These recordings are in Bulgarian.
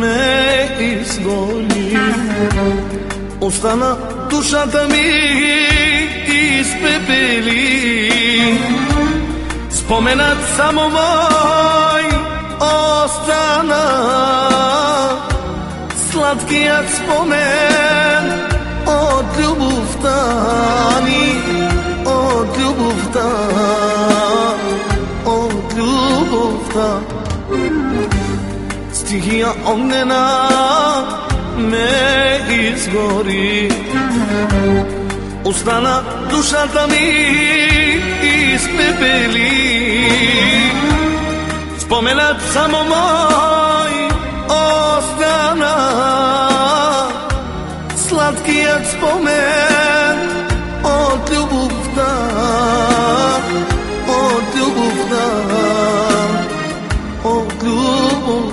ме изгони. Остана душата ми изпепели, споменът само мой остана, сладкият спомен от любовта ни, от любовта, от любовта. Стихия огнена ме изгори, остана душата ми изпепели, споменът само мой остана, сладкият спомен от любовта, от любовта, от любовта.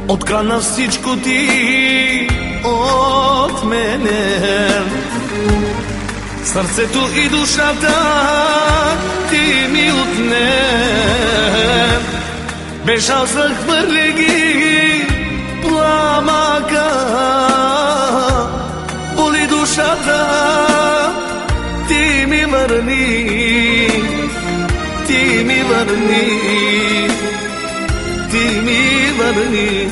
Открадна всичко ти от мене, сърцето и душата ти ми отне. Бежал захвърли ги пламъка, боли душата, ти ми върни, ти ми върни, ти ми върни.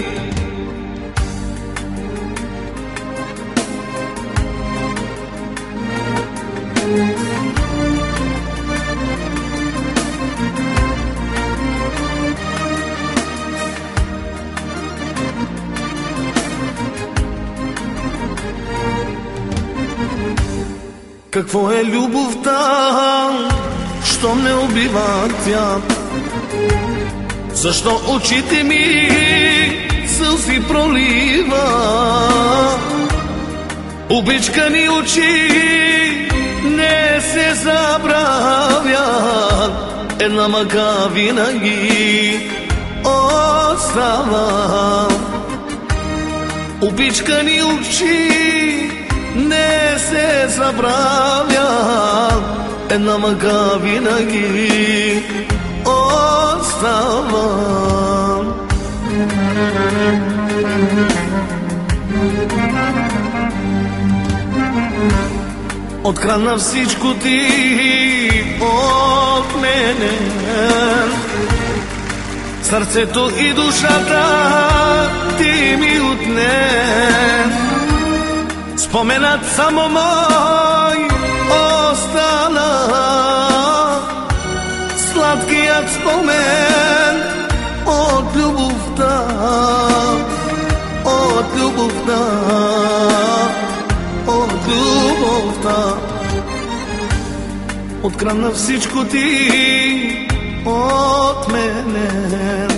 Какво е любовта, що ме убива тя? Защо очите ми сълзи пролива? Обичкани очи не се забравят, една мъка винаги остава. Обичкани очи не се забравят, една мъка винаги остава. Открадна всичко ти от мене, сърцето и душата ти ми отне. Споменът само мой остана, сладкият спомен от любовта, от любовта, от любовта. Открадна всичко ти от мене,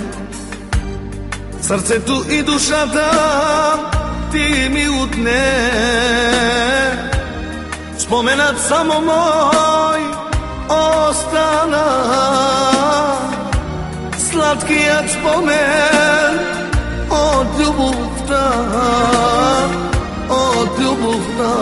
сърцето и душата ти ми отне. Споменът само мой остана, сладкият спомен от любовта, от любовта.